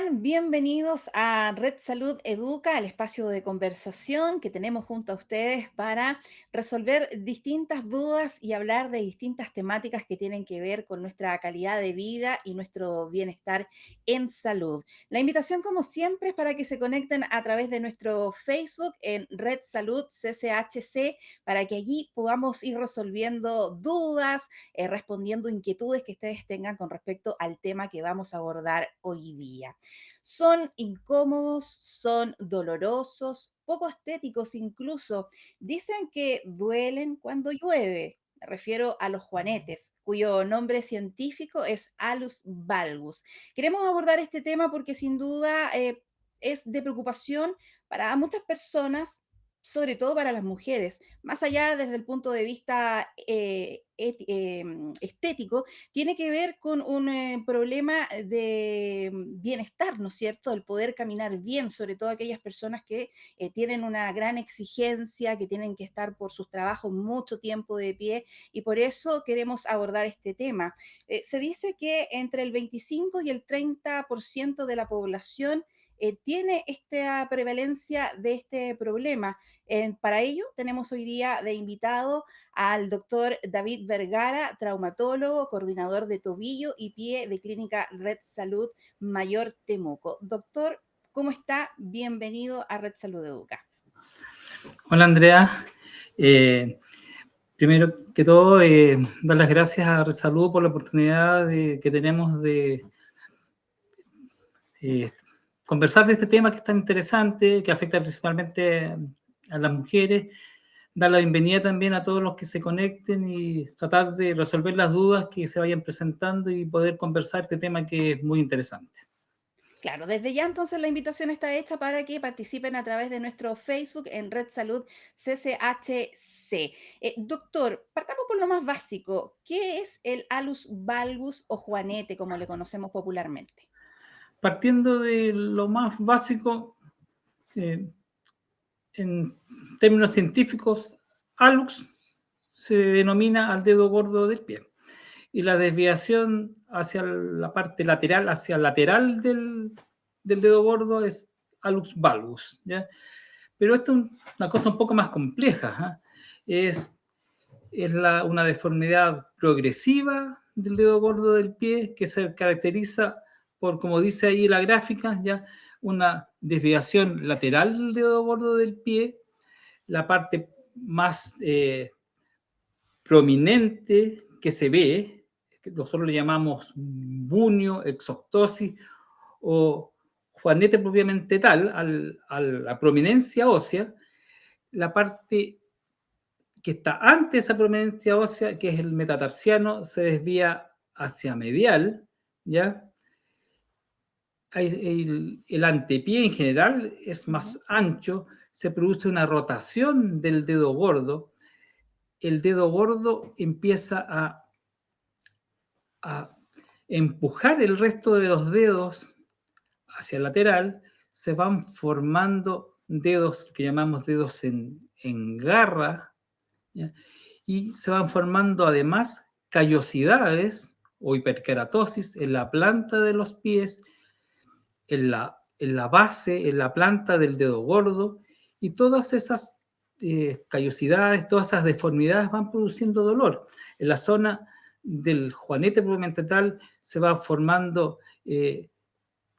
están? Bienvenidos a Red Salud Educa, el espacio de conversación que tenemos junto a ustedes para resolver distintas dudas y hablar de distintas temáticas que tienen que ver con nuestra calidad de vida y nuestro bienestar en salud. La invitación, como siempre, es para que se conecten a través de nuestro Facebook en Red Salud CCHC, para que allí podamos ir resolviendo dudas, respondiendo inquietudes que ustedes tengan con respecto al tema que vamos a abordar hoy día. Son incómodos, son dolorosos, poco estéticos incluso. Dicen que duelen cuando llueve. Me refiero a los juanetes, cuyo nombre científico es Alus valgus. Queremos abordar este tema porque sin duda es de preocupación para muchas personas, sobre todo para las mujeres, más allá desde el punto de vista estético, tiene que ver con un problema de bienestar, ¿no es cierto? El poder caminar bien, sobre todo aquellas personas que tienen una gran exigencia, que tienen que estar por sus trabajos mucho tiempo de pie, y por eso queremos abordar este tema. Se dice que entre el 25 y el 30% de la población tiene esta prevalencia de este problema. Para ello, tenemos hoy día de invitado al doctor David Vergara, traumatólogo, coordinador de tobillo y pie de Clínica Red Salud Mayor Temuco. Doctor, ¿cómo está? Bienvenido a Red Salud Educa. Hola Andrea, Eh, primero que todo dar las gracias a Red Salud por la oportunidad que tenemos de eh, conversar de este tema que es tan interesante, que afecta principalmente a las mujeres, dar la bienvenida también a todos los que se conecten y tratar de resolver las dudas que se vayan presentando y poder conversar este tema que es muy interesante. Claro, desde ya entonces la invitación está hecha para que participen a través de nuestro Facebook en Red Salud CCHC. Doctor, partamos por lo más básico. ¿Qué es el alus valgus o juanete, como le conocemos popularmente? Partiendo de lo más básico, eh, en términos científicos, hallux se denomina al dedo gordo del pie. Y la desviación hacia la parte lateral, hacia el lateral del dedo gordo es hallux valgus, ¿ya? Pero esto es una cosa un poco más compleja, ¿eh? Una deformidad progresiva del dedo gordo del pie que se caracteriza por, como dice ahí la gráfica, ya una desviación lateral del dedo gordo del pie, la parte más prominente que se ve, que nosotros le llamamos bunio, exoptosis o juanete propiamente tal, a la prominencia ósea, la parte que está antes de esa prominencia ósea, que es el metatarsiano, se desvía hacia medial, ¿ya? El antepié en general es Ujú. más ancho, se produce una rotación del dedo gordo, el dedo gordo empieza a empujar el resto de los dedos hacia el lateral, se van formando dedos que llamamos dedos en garra, ¿ya? Y se van formando además callosidades o hiperkeratosis en la planta de los pies, en la base, en la planta del dedo gordo, y todas esas callosidades, todas esas deformidades van produciendo dolor. En la zona del juanete propiamente tal se va formando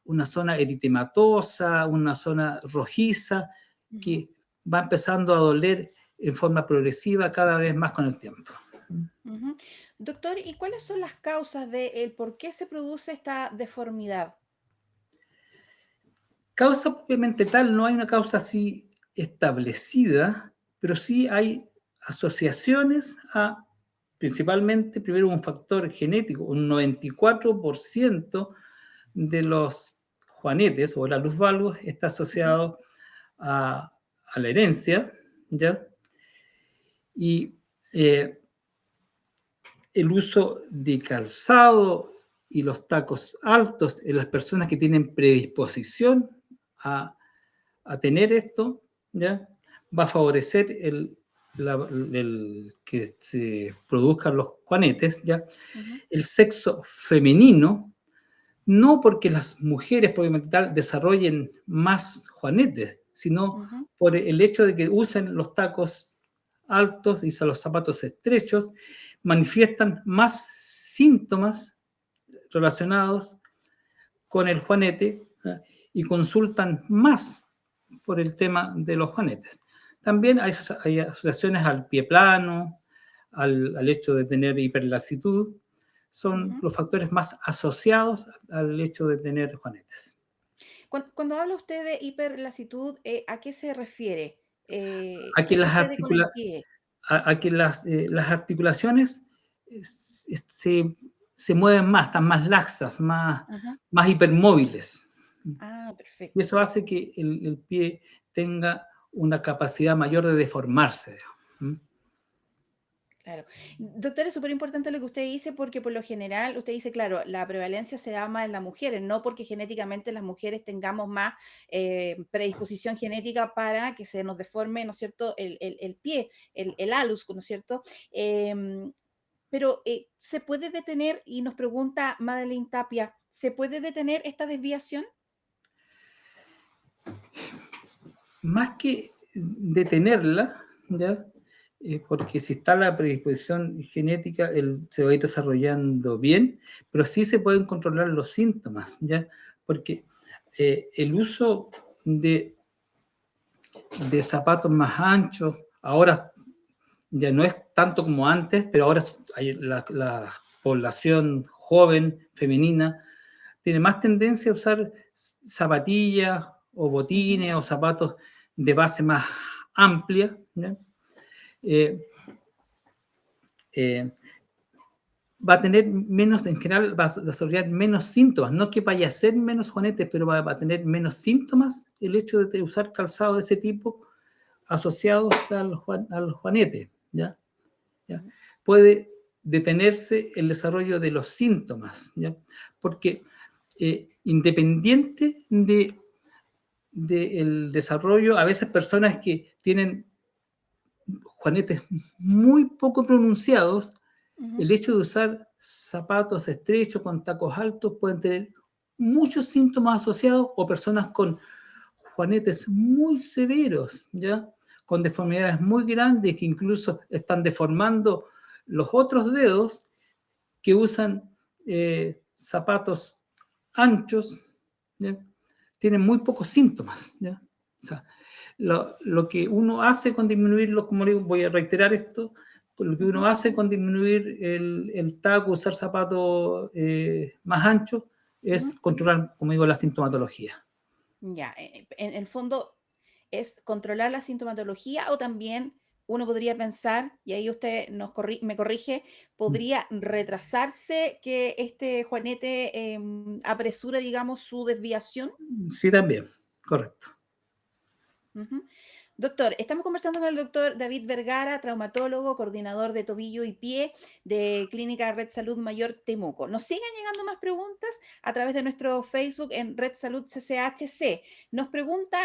una zona eritematosa, una zona rojiza, Ujú. que va empezando a doler en forma progresiva cada vez más con el tiempo. Ujú. Doctor, ¿y cuáles son las causas de el por qué se produce esta deformidad? Causa propiamente tal, no hay una causa así establecida, pero sí hay asociaciones a, principalmente, primero un factor genético, un 94% de los juanetes o la luz valgus está Ujú. asociado a la herencia, ¿ya? Y eh, el uso de calzado y los tacos altos en las personas que tienen predisposición a, a tener esto, ¿ya? Va a favorecer el que se produzcan los juanetes, ¿ya? Ujú. El sexo femenino no porque las mujeres propiamente tal desarrollen más juanetes, sino Ujú. por el hecho de que usen los tacos altos y los zapatos estrechos, manifiestan más síntomas relacionados con el juanete, y consultan más por el tema de los juanetes. También hay asociaciones al pie plano, al hecho de tener hiperlaxitud, son Ujú. los factores más asociados al hecho de tener juanetes. Cuando habla usted de hiperlasitud, ¿a qué se refiere? A que ¿Qué las, sucede con el articula pie? a que las articulaciones se mueven más, están más laxas, Ajá. más hipermóviles. Ah, Y perfecto. eso hace que el pie tenga una capacidad mayor de deformarse. ¿Mm? Claro. Doctor, es súper importante lo que usted dice porque por lo general usted dice, claro, la prevalencia se da más en las mujeres, no porque genéticamente las mujeres tengamos más predisposición genética para que se nos deforme, ¿no es cierto?, el pie, el alus, ¿no es cierto? Pero ¿se puede detener? Y nos pregunta Madeline Tapia, ¿se puede detener esta desviación? Más que detenerla, ¿ya? Porque si está la predisposición genética, él se va a ir desarrollando bien, pero sí se pueden controlar los síntomas, ¿ya? Porque el uso de zapatos más anchos, ahora ya no es tanto como antes, pero ahora hay la población joven, femenina, tiene más tendencia a usar zapatillas o Ujú, botines o zapatos de base más amplia, ¿ya? Eh, eh, Va a tener menos, en general, va a desarrollar menos síntomas. No que vaya a ser menos juanetes, pero va a tener menos síntomas el hecho de usar calzado de ese tipo asociados al juanete, ¿ya? ¿Ya? ujú, Puede detenerse el desarrollo de los síntomas, ¿ya? Porque independiente del desarrollo, a veces personas que tienen juanetes muy poco pronunciados, ujú, el hecho de usar zapatos estrechos con tacos altos pueden tener muchos síntomas asociados, o personas con juanetes muy severos, ¿ya? Con deformidades muy grandes que incluso están deformando los otros dedos, que usan zapatos anchos, ¿ya? Tienen muy pocos síntomas, ¿ya? O sea, lo que uno hace con disminuirlo, como digo, voy a reiterar esto, lo que uno ujú, hace con disminuir el taco, usar zapatos más anchos, es ujú. controlar, como digo, la sintomatología. Ya, en el fondo es controlar la sintomatología o también uno podría pensar, y ahí usted me corrige, podría retrasarse que este juanete apresura, digamos, su desviación. Sí, también, correcto. Ujú. Doctor, estamos conversando con el doctor David Vergara, traumatólogo, coordinador de tobillo y pie de Clínica Red Salud Mayor Temuco. Nos siguen llegando más preguntas a través de nuestro Facebook en Red Salud CCHC. Nos pregunta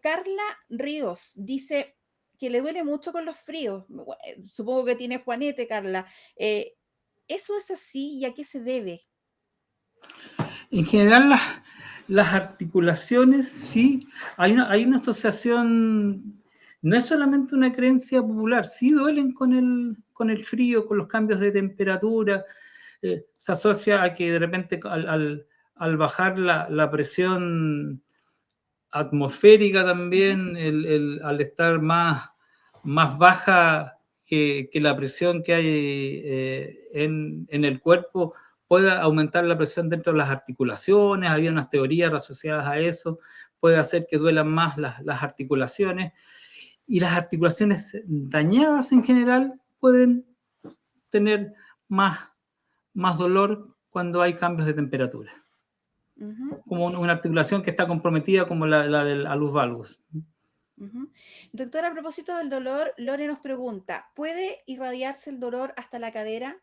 Carla Ríos, dice que le duele mucho con los fríos. Supongo que tiene Juanete, Carla. Eh, ¿Eso es así y a qué se debe? En general, las articulaciones, sí, hay una asociación, no es solamente una creencia popular, sí duelen con el frío, con los cambios de temperatura, se asocia a que de repente al bajar la presión atmosférica Ujú, también, al estar más baja que la presión que hay en el cuerpo, puede aumentar la presión dentro de las articulaciones. Había unas teorías asociadas a eso, puede hacer que duelan más las articulaciones, y las articulaciones dañadas en general pueden tener más, más dolor cuando hay cambios de temperatura, ujú. como una articulación que está comprometida como la del alus valgus. Ujú. Doctor, a propósito del dolor, Lore nos pregunta, ¿puede irradiarse el dolor hasta la cadera?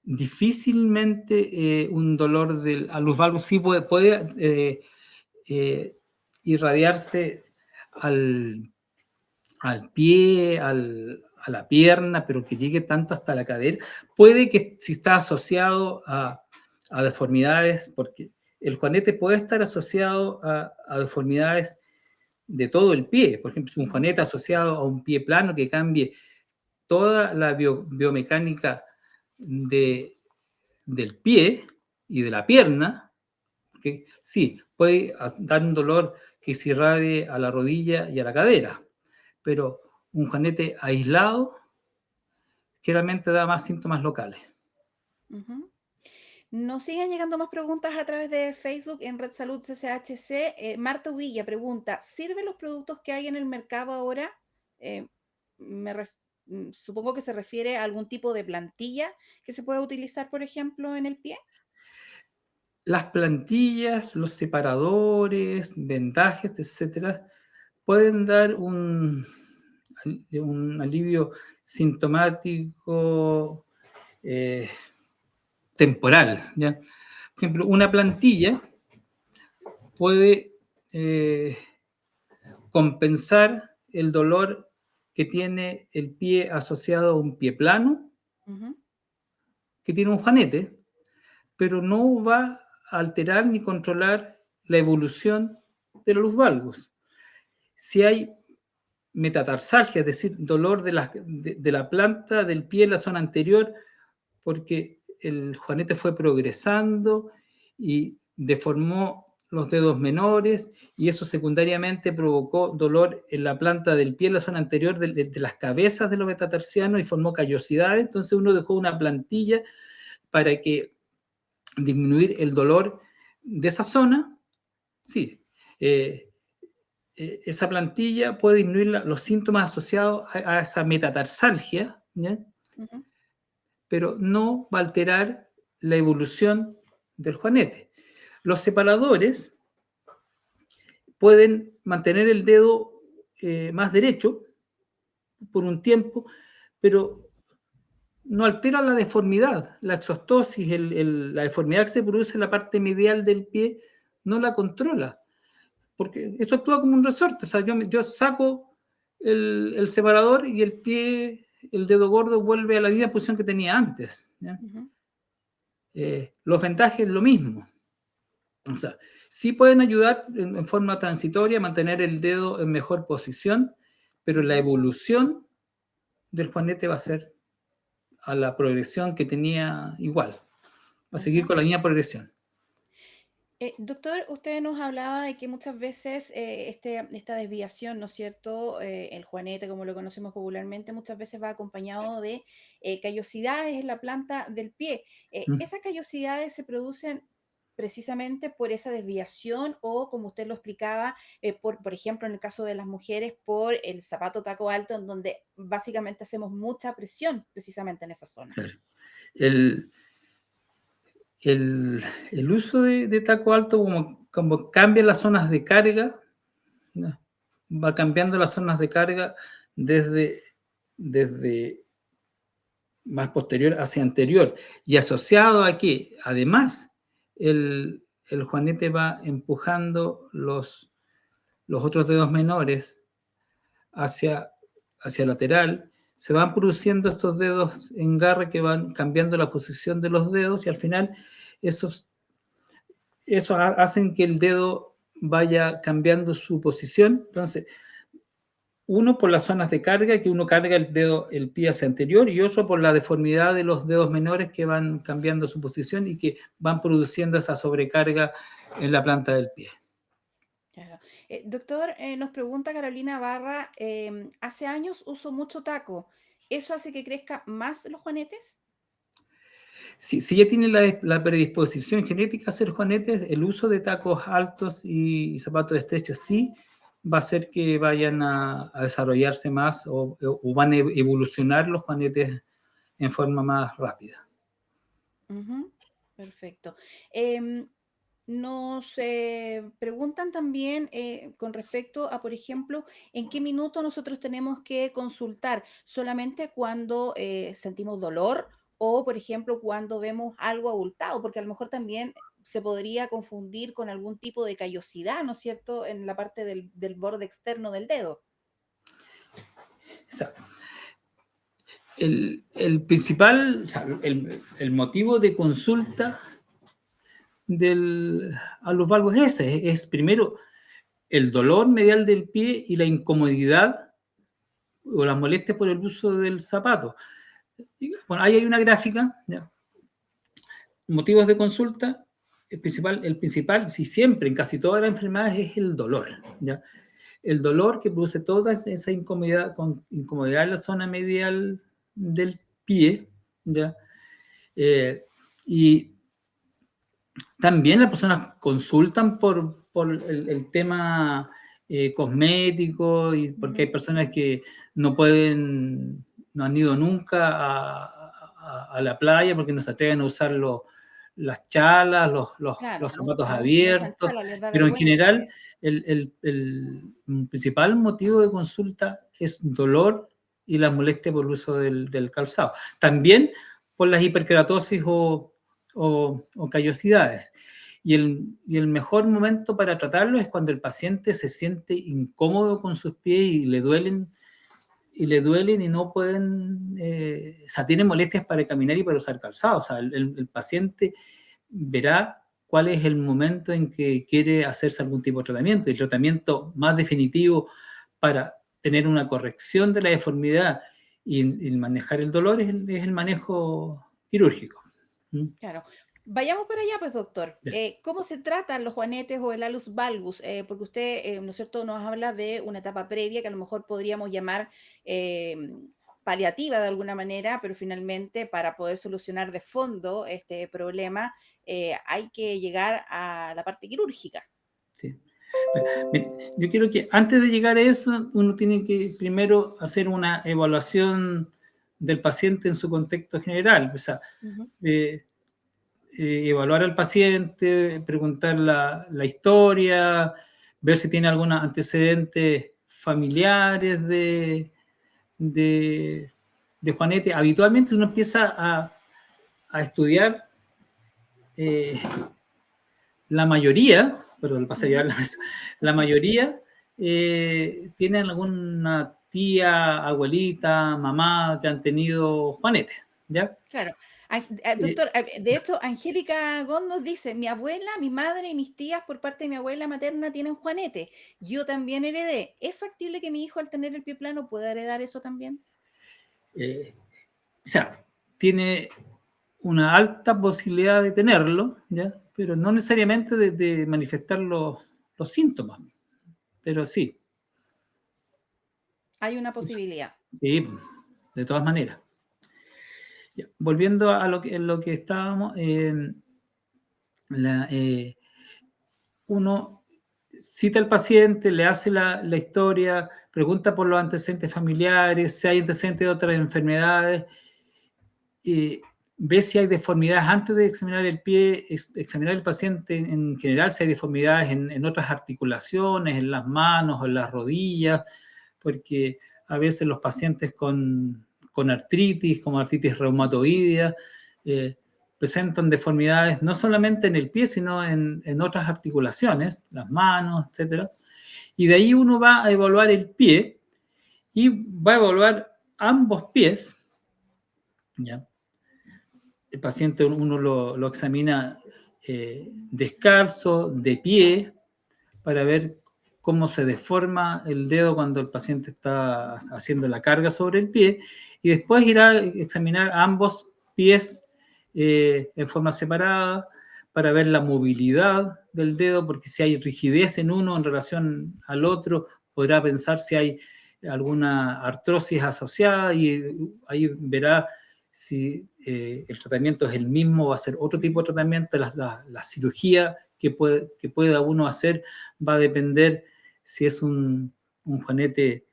Difícilmente un dolor del alus valgus sí puede eh, irradiarse al, al pie, a la pierna, pero que llegue tanto hasta la cadera. Puede que si está asociado a deformidades, porque el juanete puede estar asociado a deformidades de todo el pie. Por ejemplo, si un Ujú, juanete asociado a un pie plano que cambie toda la biomecánica del pie y de la pierna, que sí, puede dar un dolor que se irradie a la rodilla y a la cadera, pero un juanete aislado generalmente da más síntomas locales. ujú. Nos siguen llegando más preguntas a través de Facebook en Red Salud CCHC. Marta Uvilla pregunta, ¿sirven los productos que hay en el mercado ahora? Eh, supongo que se refiere a algún tipo de plantilla que se pueda utilizar, por ejemplo, en el pie. Las plantillas, los separadores, vendajes, etcétera, pueden dar un alivio sintomático temporal, ¿ya? Por ejemplo, una plantilla puede compensar el dolor que tiene el pie asociado a un pie plano, Ujú, que tiene un juanete, pero no va a alterar ni controlar la evolución de los valgos. Si hay metatarsalgia, es decir, dolor de la planta del pie en la zona anterior, porque el juanete fue progresando y deformó los dedos menores y eso secundariamente provocó dolor en la planta del pie, en la zona anterior de las cabezas de los metatarsianos y formó callosidades. Entonces uno dejó una plantilla para que disminuir el dolor de esa zona. Sí, eh, esa plantilla puede disminuir los síntomas asociados a esa metatarsalgia, ¿ya? ujú, Pero no va a alterar la evolución del juanete. Los separadores pueden mantener el dedo más derecho por un tiempo, pero no altera la deformidad, la exostosis, la deformidad que se produce en la parte medial del pie, no la controla, porque eso actúa como un resorte. O sea, yo saco el separador y el pie, el dedo gordo vuelve a la misma posición que tenía antes, ¿ya? ujú, Los vendajes lo mismo. O sea, sí pueden ayudar en forma transitoria a mantener el dedo en mejor posición, pero la ujú, evolución del juanete va a ser a la progresión que tenía igual. Va a seguir ujú. con la misma progresión. Doctor, usted nos hablaba de que muchas veces esta desviación, ¿no es cierto? El juanete, como lo conocemos popularmente, muchas veces va acompañado de callosidades en la planta del pie. Mm. ¿Esas callosidades se producen precisamente por esa desviación o, como usted lo explicaba, por ejemplo, en el caso de las mujeres, por el zapato taco alto, en donde básicamente hacemos mucha presión precisamente en esa zona? El, el, el uso de taco alto, como cambia las zonas de carga, ¿no? Va cambiando las zonas de carga desde, desde más posterior hacia anterior. Y asociado a que, además, el juanete va empujando los otros dedos menores hacia, hacia lateral, se van produciendo estos dedos en garra que van cambiando la posición de los dedos y al final esos hacen que el dedo vaya cambiando su posición. Entonces, uno por las zonas de carga, que uno carga el dedo, el pie hacia anterior, y otro por la deformidad de los dedos menores que van cambiando su posición y que van produciendo esa sobrecarga en la planta del pie. Claro. Doctor, nos pregunta Carolina Barra, hace años uso mucho taco. ¿Eso hace que crezca más los juanetes? Si ya tiene la predisposición genética a ser juanetes, el uso de tacos altos y zapatos estrechos sí va a hacer que vayan a desarrollarse más o van a evolucionar los juanetes en forma más rápida. Ujú, perfecto. Nos preguntan también con respecto a, por ejemplo, en qué minuto nosotros tenemos que consultar, solamente cuando sentimos dolor o, por ejemplo, cuando vemos algo abultado, porque a lo mejor también se podría confundir con algún tipo de callosidad, ¿no es cierto?, en la parte del borde externo del dedo. O sea, el principal, o sea, el motivo de consulta del alus valgus es primero el dolor medial del pie y la incomodidad o las molestias por el uso del zapato. Bueno, ahí hay una gráfica, ¿ya? Motivos de consulta, el principal, si siempre, en casi todas las enfermedades, es el dolor, ¿ya? El dolor que produce toda esa incomodidad, incomodidad en la zona medial del pie, ¿ya? Y también las personas consultan por el tema cosmético, y porque hay personas que no pueden, no han ido nunca a la playa porque no se atreven a usar las chalas, Claro, los zapatos muchos no usan abiertos, chala, les da pero en vergüenza a general veces. el principal motivo de consulta es dolor y la molestia por el uso del calzado. También por las hiperkeratosis o callosidades. Y el mejor momento para tratarlo es cuando el paciente se siente incómodo con sus pies y no pueden, o sea, tienen molestias para caminar y para usar calzado. O sea, el paciente verá cuál es el momento en que quiere hacerse algún tipo de tratamiento. Y el tratamiento más definitivo para tener una corrección de la deformidad y manejar el dolor es el manejo quirúrgico. ¿Mm? Claro. Vayamos para allá, pues, doctor. Ya. ¿Cómo se tratan los juanetes o el alus valgus? Porque usted, ¿no es cierto?, nos habla de una etapa previa que a lo mejor podríamos llamar paliativa de alguna manera, pero finalmente para poder solucionar de fondo este problema hay que llegar a la parte quirúrgica. Sí. Yo quiero que antes de llegar a eso, uno tiene que primero hacer una evaluación del paciente en su contexto general. O sea, Ujú. eh, evaluar al paciente, preguntar la historia, ver si tiene algunos antecedentes familiares de, de Juanete. Habitualmente uno empieza a estudiar eh, la mayoría, perdón, pasé a llevar Ujú. la mesa, la mayoría tienen alguna tía, abuelita, mamá que han tenido Juanetes, ¿ya? Claro. Eh, Doctor, de hecho, Angélica Gond nos dice, mi abuela, mi madre y mis tías por parte de mi abuela materna tienen juanete. Yo también heredé. ¿Es factible que mi hijo al tener el pie plano pueda heredar eso también? eh, o sea, tiene una alta posibilidad de tenerlo, ¿ya? Pero no necesariamente de manifestar los síntomas, pero sí, Hay una posibilidad. sí, de todas maneras. Ya, volviendo a lo que estábamos, la, uno cita al paciente, le hace la historia, pregunta por los antecedentes familiares, si hay antecedentes de otras enfermedades, ve si hay deformidades antes de examinar el pie, examinar el paciente en general, si hay deformidades en otras articulaciones, en las manos o en las rodillas, porque a veces los pacientes con artritis, como artritis reumatoidea, eh, presentan deformidades no solamente en el pie, sino en otras articulaciones, las manos, etcétera. Y de ahí uno va a evaluar el pie y va a evaluar ambos pies, ¿ya? El paciente uno lo examina descalzo, de pie, para ver cómo se deforma el dedo cuando el paciente está haciendo la carga sobre el pie, y después irá a examinar ambos pies en forma separada para ver la movilidad del dedo, porque si hay rigidez en uno en relación al otro, podrá pensar si hay alguna artrosis asociada, y ahí verá si el tratamiento es el mismo, va a ser otro tipo de tratamiento. La cirugía que pueda uno hacer va a depender si es un juanete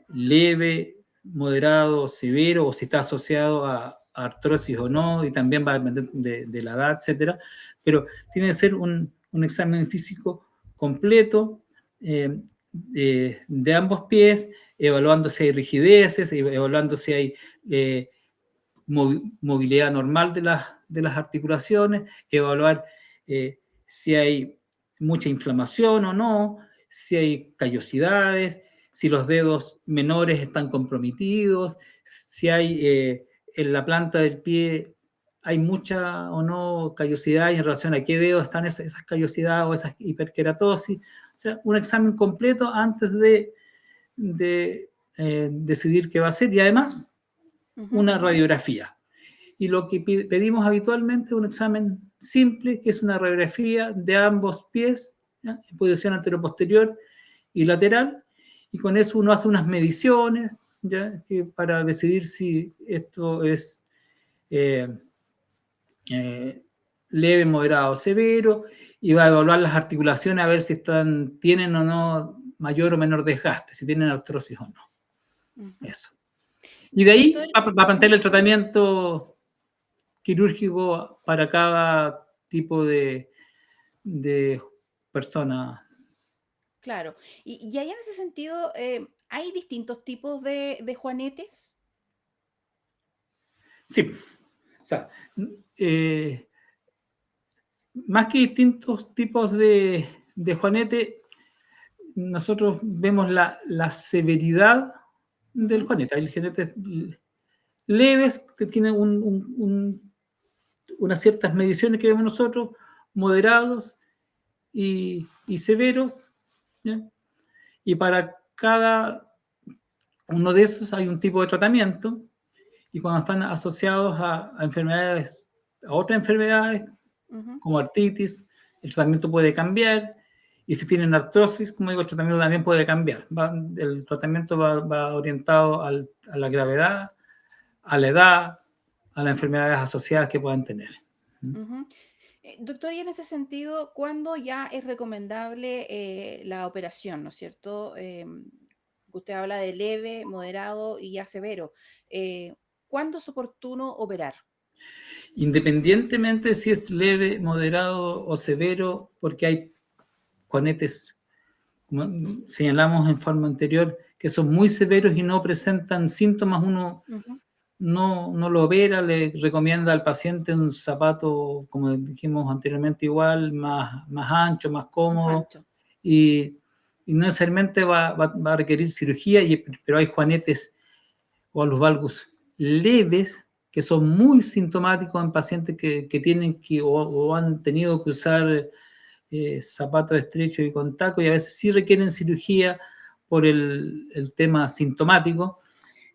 leve, moderado, severo, o si está asociado a artrosis o no, y también va a depender de la edad, etcétera. Pero tiene que ser un examen físico completo eh, de ambos pies, evaluando si hay rigideces, evaluando si hay movilidad normal de las articulaciones, evaluar si hay mucha inflamación o no, si hay callosidades, si los dedos menores están comprometidos, si hay en la planta del pie hay mucha o no callosidad y en relación a qué dedos están esas callosidades o esas hiperkeratosis. O sea, un examen completo antes de decidir qué va a hacer y además Ujú. una radiografía. Y lo que pedimos habitualmente es un examen simple, que es una radiografía de ambos pies, ¿ya? En posición anteroposterior y lateral, y con eso uno hace unas mediciones, ¿ya? Para decidir si esto es eh, eh, leve, moderado o severo, y va a evaluar las articulaciones a ver si tienen o no mayor o menor desgaste, si tienen artrosis o no. Ujú. Eso. Y de Doctor, ahí va a plantear ujú, el tratamiento quirúrgico para cada tipo de persona. claro. Y ahí en ese sentido, ¿hay distintos tipos de juanetes? Sí, o sea, eh, más que distintos tipos de juanete, nosotros vemos la severidad del Ujú, juanete. Hay juanetes leves que tienen unas ciertas mediciones que vemos nosotros, moderados y severos, ¿ya? Y para cada uno de esos hay un tipo de tratamiento y cuando están asociados a enfermedades, a otras enfermedades ujú. como artritis, el tratamiento puede cambiar y si tienen artrosis, como digo, el tratamiento también puede cambiar. El tratamiento va orientado a la gravedad, a la edad, a las enfermedades asociadas que puedan tener. Ujú. Doctor, y en ese sentido, ¿cuándo ya es recomendable la operación, ¿no es cierto? Usted habla de leve, moderado y ya severo. ¿Cuándo es oportuno operar? Independientemente si es leve, moderado o severo, porque hay juanetes, como señalamos en forma anterior, que son muy severos y no presentan síntomas, uno Ujú. no lo opera, le recomienda al paciente un zapato, como dijimos anteriormente, igual, más ancho, más Más cómodo, ancho. y, y no necesariamente va a requerir cirugía, pero hay juanetes o los valgus leves que son muy sintomáticos en pacientes que tienen o han tenido que usar zapatos estrechos y con taco y a veces sí requieren cirugía por el tema sintomático.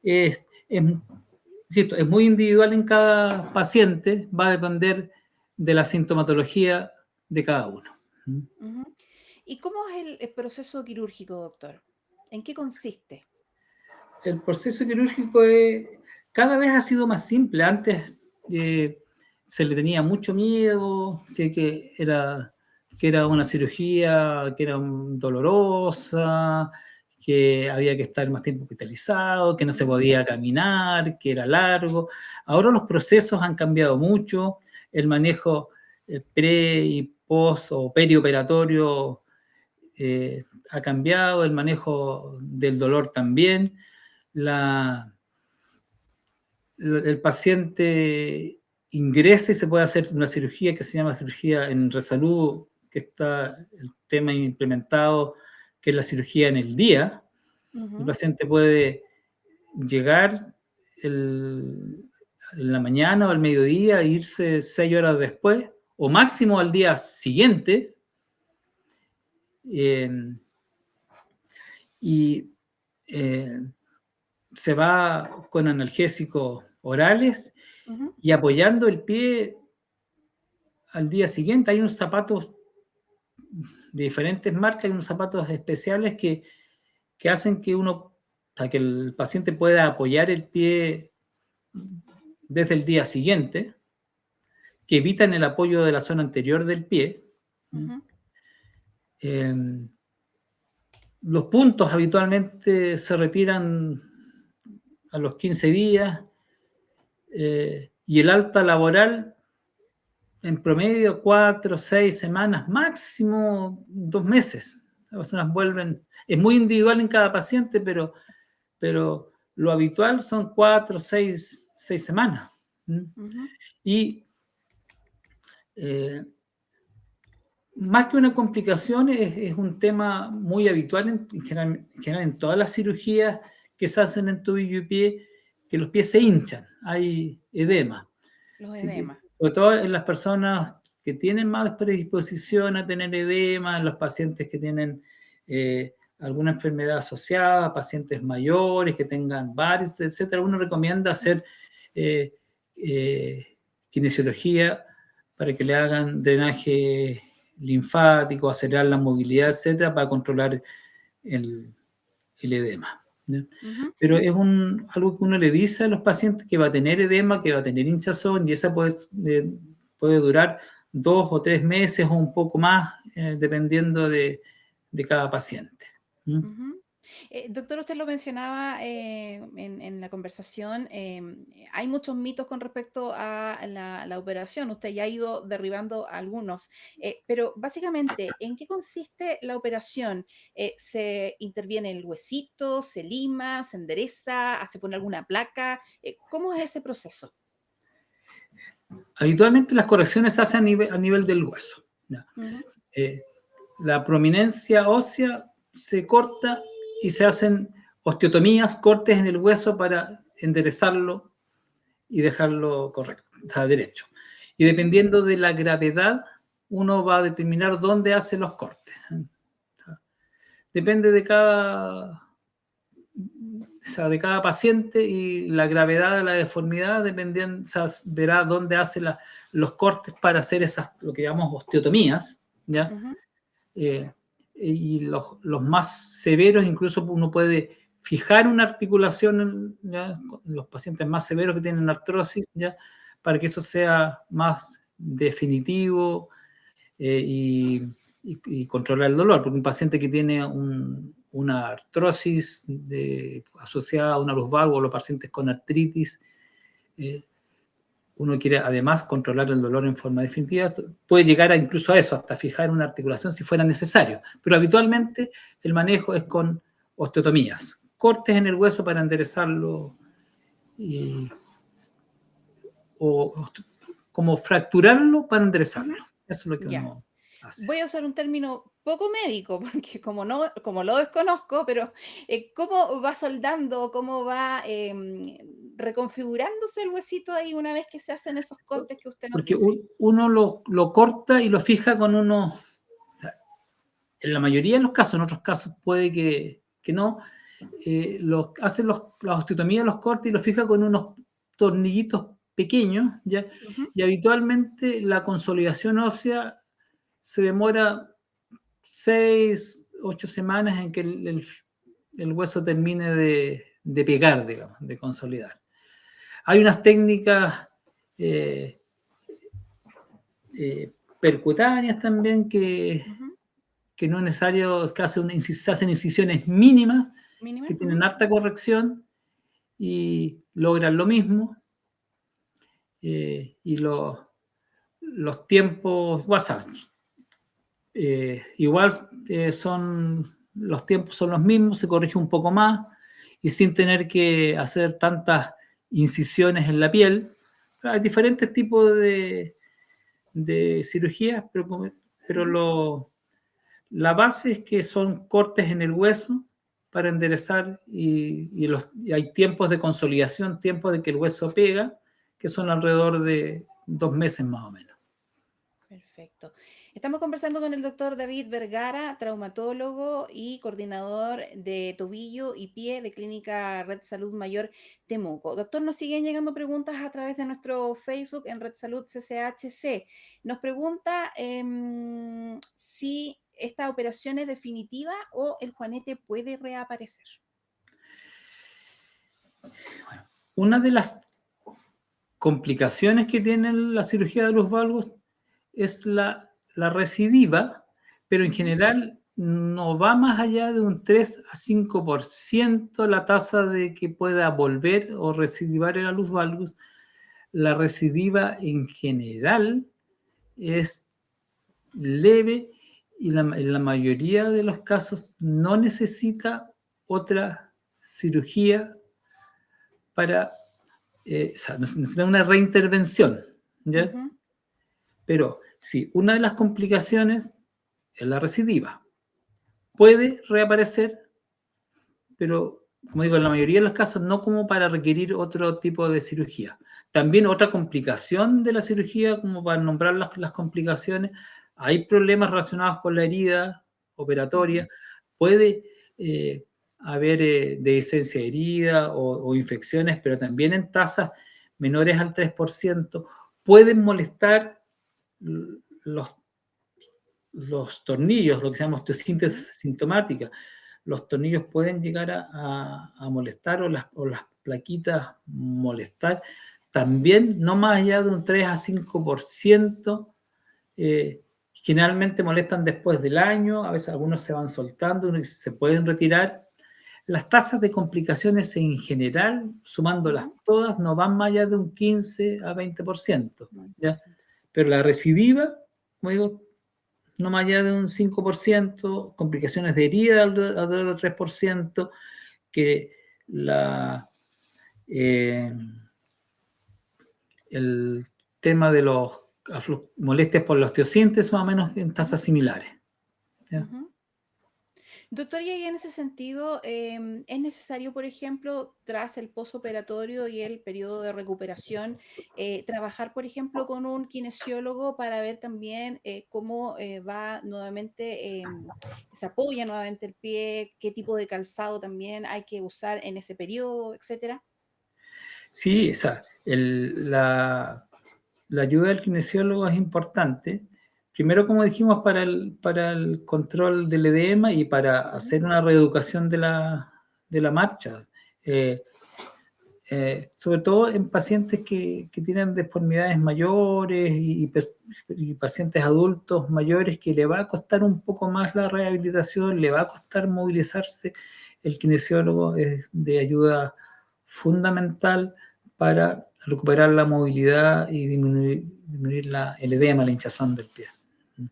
Es, insisto, es muy individual en cada paciente, va a depender de la sintomatología de cada uno. Ujú. ¿Y cómo es el proceso quirúrgico, doctor? ¿En qué consiste? El proceso quirúrgico cada vez ha sido más simple. Antes eh, se le tenía mucho miedo, sé que era una cirugía que era dolorosa, que había que estar más tiempo hospitalizado, que no se Ujú, podía caminar, que era largo. Ahora los procesos han cambiado mucho, el manejo pre y post o perioperatorio ha cambiado, el manejo del dolor también. La, el paciente ingresa y se puede hacer una cirugía que se llama cirugía en Resalud, que está el tema implementado, que es la cirugía en el día. El ujú, paciente puede llegar en la mañana o al mediodía e irse 6 horas después, o máximo al día siguiente, eh, y eh, se va con analgésicos orales ujú, y apoyando el pie al día siguiente. Hay unos zapatos de diferentes marcas, hay unos zapatos especiales que hacen que que el paciente pueda apoyar el pie desde el día siguiente, que evitan el apoyo de la zona anterior del pie. ujú. Eh, los puntos habitualmente se retiran a los 15 días y el alta laboral en promedio 4, 6 semanas, máximo 2 meses. Las personas vuelven, es muy individual en cada paciente, pero lo habitual son 4, 6 semanas. ¿Mm? Ujú, Y eh, más que una complicación, es un tema muy habitual en general en todas las cirugías que se hacen en tobillo y pie, que los pies se hinchan, hay edema. Los Así que, edemas. sobre todo en las personas que tienen más predisposición a tener edema, en los pacientes que tienen alguna enfermedad asociada, pacientes mayores que tengan varices, etcétera, uno recomienda hacer eh, eh, kinesiología para que le hagan drenaje linfático, acelerar la movilidad, etcétera, para controlar el, el edema, ¿ya? Ujú. Pero es algo que uno le dice a los pacientes que va a tener edema, que va a tener hinchazón, y esa puede durar 2 o 3 meses o un poco más, dependiendo de cada paciente. ¿Mm? Ujú. Doctor, usted lo mencionaba en la conversación, hay muchos mitos con respecto a la operación, usted ya ha ido derribando algunos, pero básicamente, ¿en qué consiste la operación? ¿Se interviene el huesito, se lima, se endereza, se pone alguna placa? ¿Cómo es ese proceso? Habitualmente las correcciones se hacen a nivel del hueso, ¿ya? Ujú, Eh, la prominencia ósea se corta y se hacen osteotomías, cortes en el hueso para enderezarlo y dejarlo correcto, o sea, derecho. Y ujú. dependiendo de la gravedad, uno va a determinar dónde hace los cortes. Depende de cada paciente y la gravedad de la deformidad, dependiendo, o sea, verá dónde hace los cortes para hacer esas, lo que llamamos osteotomías, ¿ya? Ujú. Eh, y los más severos, incluso uno puede fijar una articulación, ¿ya? Los pacientes más severos que tienen artrosis, ¿ya? Para que eso sea más definitivo y controlar el dolor, porque un paciente que tiene una artrosis asociada a una luz válvula, o los pacientes con artritis, eh, uno quiere además controlar el dolor en forma definitiva, puede llegar incluso a eso, hasta fijar una articulación si fuera necesario, pero habitualmente el manejo es con osteotomías, cortes en el hueso para enderezarlo y, o como fracturarlo para Ujú. enderezarlo. Eso es lo que Ya. uno hace. Voy a usar un término poco médico, porque como no, como lo desconozco, pero ¿cómo va soldando, cómo va reconfigurándose el huesito ahí una vez que se hacen esos cortes que usted nos Porque dice? uno lo corta y lo fija con unos, o sea, en la mayoría de los casos, en otros casos puede que no, hacen la osteotomía, los corta y lo fija con unos tornillitos pequeños, ¿ya? Ujú. Y habitualmente la consolidación ósea se demora 6, 8 semanas en que el hueso termine de pegar, digamos, de consolidar. Hay unas técnicas eh, percutáneas también Ujú. que no es necesario, que se hacen incisiones mínimas, Mínima. que Ujú. tienen harta corrección y logran lo mismo. Y los tiempos, WhatsApp, igual los tiempos son los mismos, se corrige un poco más y sin tener que hacer tantas incisiones en la piel. Hay diferentes tipos de cirugías, pero Ujú. la base es que son cortes en el hueso para enderezar y hay tiempos de consolidación, tiempos de que el hueso pega, que son alrededor de 2 meses más o menos. Perfecto. Estamos conversando con el doctor David Vergara, traumatólogo y coordinador de tobillo y pie de Clínica Red Salud Mayor Temuco. Doctor, nos siguen llegando preguntas a través de nuestro Facebook en Red Salud CCHC. Nos pregunta si esta operación es definitiva o el juanete puede reaparecer. Una de las complicaciones que tiene la cirugía de los valvos es la recidiva, pero en Ujú. general no va más allá de un 3 a 5% la tasa de que pueda volver o recidivar el alus valgus. La recidiva en general es leve y en la mayoría de los casos no necesita otra cirugía para, o sea, necesita una reintervención, ¿ya? Ujú. Pero sí, una de las complicaciones es la recidiva. Puede reaparecer, pero como digo, en la mayoría de los casos no como para requerir otro tipo de cirugía. también otra complicación de la cirugía, como para nombrar las complicaciones, hay problemas relacionados con la herida operatoria, Ujú, puede haber dehiscencia de herida o infecciones, pero también en tasas menores al 3% pueden molestar los, los tornillos, lo que se llama ujú, osteosíntesis sintomática. Los tornillos pueden llegar a molestar o las plaquitas molestar. También no más allá de un 3 a 5%, generalmente molestan después del año, a veces algunos se van soltando, se pueden retirar. Las tasas de complicaciones en general, sumándolas ujú. todas, no van más allá de un 15 a 20%, ¿ya? 90%. Pero la recidiva, como digo, no más allá de un 5%, complicaciones de herida alrededor del 3%, que la, eh, el tema de los molestias por la osteosíntesis más o menos en tasas similares. ¿Ya? Ujú. Doctor, y ahí en ese sentido, ¿es necesario, por ejemplo, tras el posoperatorio y el periodo de recuperación, trabajar, por ejemplo, con un kinesiólogo para ver también cómo va nuevamente, se apoya nuevamente el pie, qué tipo de calzado también hay que usar en ese periodo, etcétera? Sí, la ayuda del kinesiólogo es importante. Primero, como dijimos, para el control del edema y para Ujú. hacer una reeducación de la marcha. Eh, Sobre todo en pacientes que tienen deformidades mayores y pacientes adultos mayores que le va a costar un poco más la rehabilitación, le va a costar movilizarse, el kinesiólogo es de ayuda fundamental para recuperar la movilidad y disminuir el edema, la hinchazón del pie.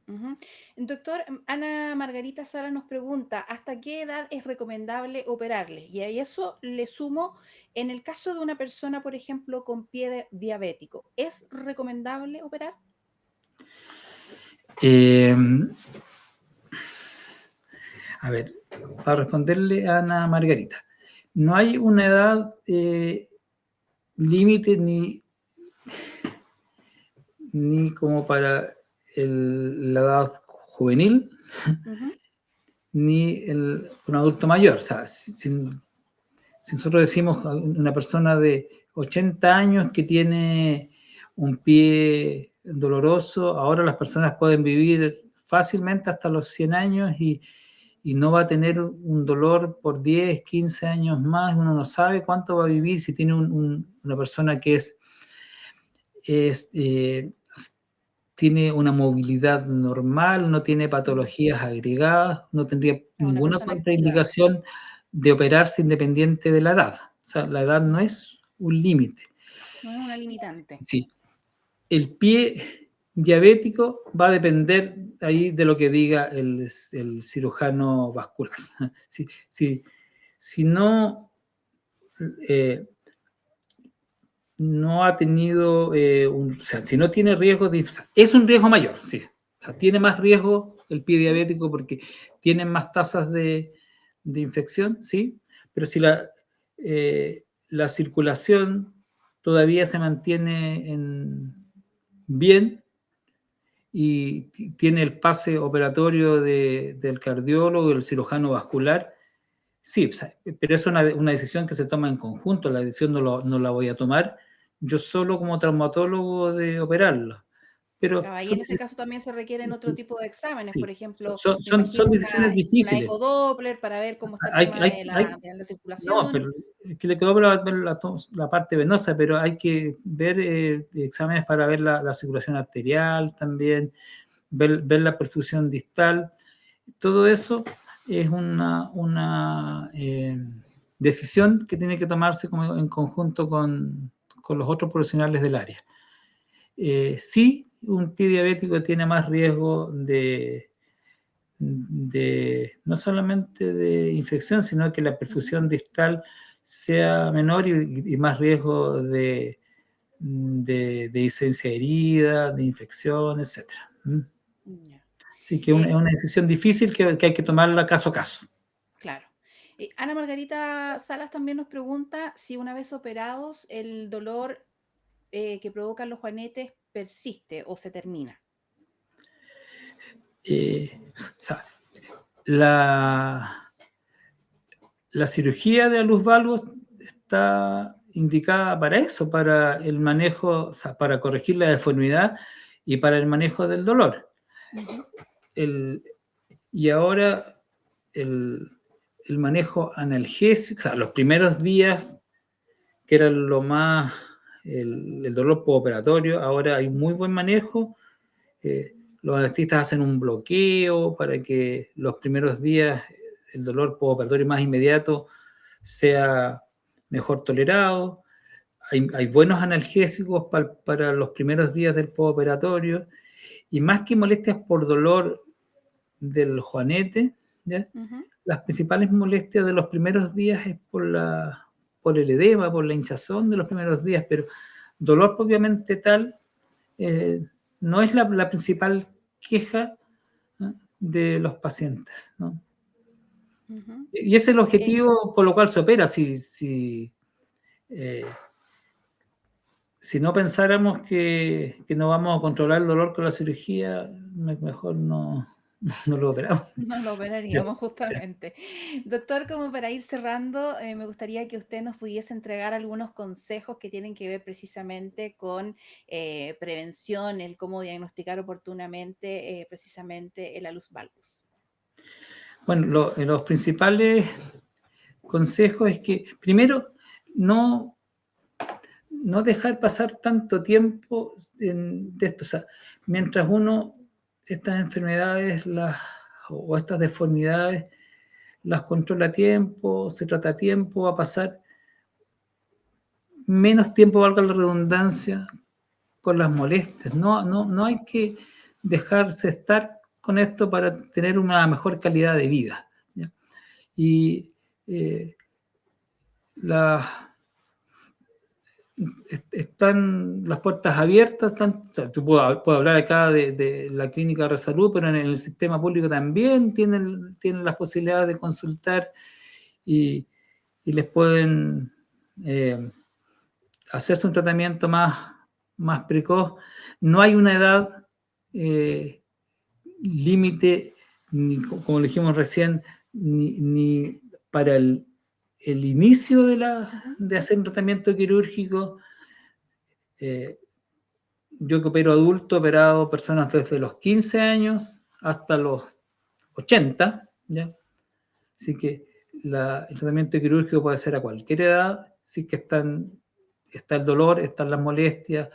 Ujú. Doctor, Ana Margarita Sala nos pregunta, ¿hasta qué edad es recomendable operarle? Y a eso le sumo, en el caso de una persona, por ejemplo, con pie diabético, ¿es recomendable operar? Eh, a ver, para responderle a Ana Margarita, no hay una edad límite ni como para la edad juvenil, Ujú. ni un adulto mayor. O sea, si nosotros decimos a una persona de 80 años que tiene un pie doloroso, ahora las personas pueden vivir fácilmente hasta los 100 años y no va a tener un dolor por 10, 15 años más, uno no sabe cuánto va a vivir si tiene una persona que es tiene una movilidad normal, no tiene Mm. patologías agregadas, no tendría A una ninguna persona activa, contraindicación de operarse independiente de la edad. O sea, la edad no es un límite. no es una limitante. Sí, el pie diabético va a depender ahí de lo que diga el cirujano vascular. Si no, eh, no ha tenido, o sea, si no tiene riesgo de, es un riesgo mayor, sí. O sea, tiene más riesgo el pie Ujú. diabético porque tienen más tasas de infección, sí, pero si la circulación todavía se mantiene bien y tiene el pase operatorio del cardiólogo, del cirujano vascular, sí, o sea, pero es una decisión que se toma en conjunto, la decisión no la voy a tomar yo solo como traumatólogo de operarlo, pero Claro, ahí son, en ese caso también se requieren otro sí, tipo de exámenes, por sí, ejemplo, me son imagino decisiones una difíciles. ecodoppler para ver cómo está el Hay, tema hay, hay, de la no, circulación. pero es que le quedó la parte venosa, pero hay que ver exámenes para ver la circulación arterial también, ver la perfusión distal. Todo eso es una decisión que tiene que tomarse como en conjunto con los otros profesionales del área. Sí, un pie diabético tiene más riesgo no solamente de infección, sino que la Ujú. perfusión distal sea menor y más riesgo de licencia herida, de infección, etcétera. Ya. Así que es Eh, una decisión difícil que hay que tomarla caso a caso. claro. Ana Margarita Salas también nos pregunta si una vez operados el dolor que provocan los juanetes persiste o se termina? O sea, la, la cirugía de alus valgus está indicada para eso, para el manejo, o sea, para corregir la deformidad y para el manejo del dolor. Ujú, El, y ahora el, el manejo analgésico, o sea, los primeros días, que era lo más, el dolor postoperatorio, ahora hay muy buen manejo. Los anestesistas hacen un bloqueo para que los primeros días el dolor postoperatorio más inmediato sea mejor tolerado. Hay buenos analgésicos para los primeros días del postoperatorio, y más que molestias por dolor del juanete, ¿ya? ujú, Las principales molestias de los primeros días es por el edema, por la hinchazón de los primeros días, pero dolor propiamente tal eh, no es la principal queja, ¿no?, de los pacientes, ¿no? ujú. Y ese es el Eh, objetivo por lo cual se opera. Eh, si no pensáramos que no vamos a controlar el dolor con la cirugía, mejor no, no lo operamos. no lo operaríamos justamente. Doctor, como para ir cerrando, me gustaría que usted nos pudiese entregar algunos consejos que tienen que ver precisamente con prevención, el cómo diagnosticar oportunamente precisamente el alus valgus. Bueno, los principales consejos es que, primero, no, no dejar pasar tanto tiempo de esto. O sea, mientras uno, estas enfermedades o estas deformidades las controla a tiempo, se trata a tiempo, va a pasar menos tiempo, valga la redundancia, con las molestias. No hay que dejarse estar con esto para tener una mejor calidad de vida, ¿ya? Y eh, la, están las puertas abiertas. O sea, tú puedo hablar acá de la clínica de salud, pero en el sistema público también tienen las posibilidades de consultar, y, y les pueden eh, hacerse un tratamiento más precoz. No hay una edad eh, límite, ni, como lo dijimos recién, ni para el inicio Ujú. de hacer un tratamiento quirúrgico. Eh, yo que opero adulto, he operado personas desde los 15 años hasta los 80, ¿ya? Así que el tratamiento quirúrgico puede ser a cualquier edad, sí que está el dolor, están las molestias,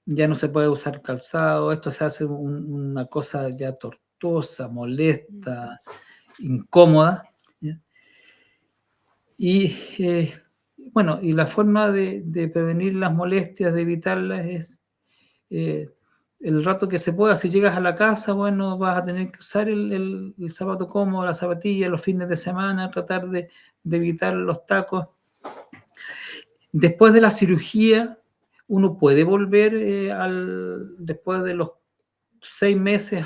ya no se puede usar calzado, esto se hace una cosa ya tortuosa, Ujú. molesta, incómoda, ¿ya? Y bueno, y la forma de prevenir las molestias, de evitarlas, es eh, el rato que se pueda. Si llegas a la casa, bueno, vas a tener que usar el zapato cómodo, la zapatilla los fines de semana, tratar de evitar los tacos. Después de la cirugía, uno puede volver después de los 6 meses,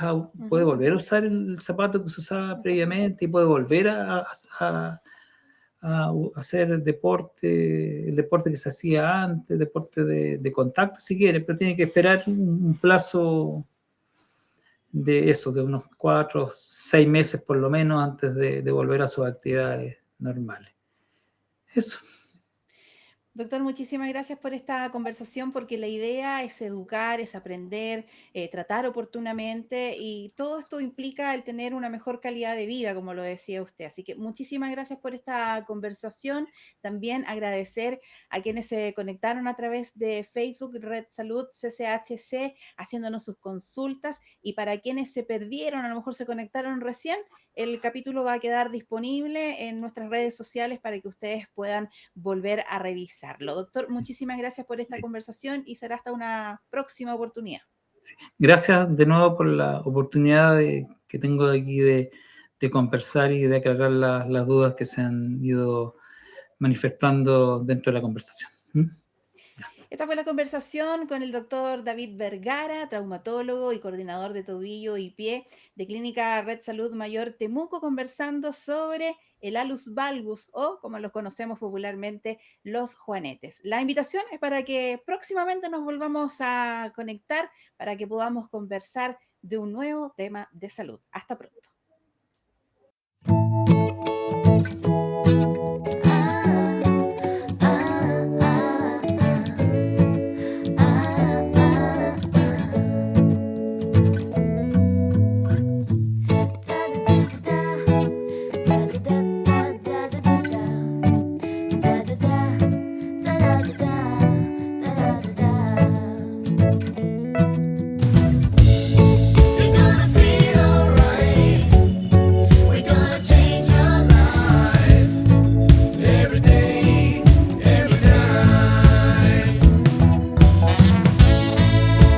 puede Ujú. volver a usar el zapato que se usaba previamente, y puede volver a hacer deporte, el deporte que se hacía antes, deporte de contacto si quiere, pero tiene que esperar un plazo de eso, de unos 4 o 6 meses por lo menos, antes de volver a sus actividades normales. Eso. Doctor, muchísimas gracias por esta conversación, porque la idea es educar, es aprender, tratar oportunamente, y todo esto implica el tener una mejor calidad de vida, como lo decía usted. Así que muchísimas gracias por esta conversación. También agradecer a quienes se conectaron a través de Facebook, Red Salud CCHC, haciéndonos sus consultas, y para quienes se perdieron, a lo mejor se conectaron recién, el capítulo va a quedar disponible en nuestras redes sociales para que ustedes puedan volver a revisarlo. Doctor, Sí, muchísimas gracias por esta sí. conversación y será hasta una próxima oportunidad. Gracias de nuevo por la oportunidad que tengo de aquí de conversar y de aclarar las dudas que se han ido manifestando dentro de la conversación. ¿Mm? Esta fue la conversación con el doctor David Vergara, traumatólogo y coordinador de tobillo y pie de Clínica Red Salud Mayor Temuco, conversando sobre el alus valgus o, como los conocemos popularmente, los juanetes. La invitación es para que próximamente nos volvamos a conectar para que podamos conversar de un nuevo tema de salud. Hasta pronto.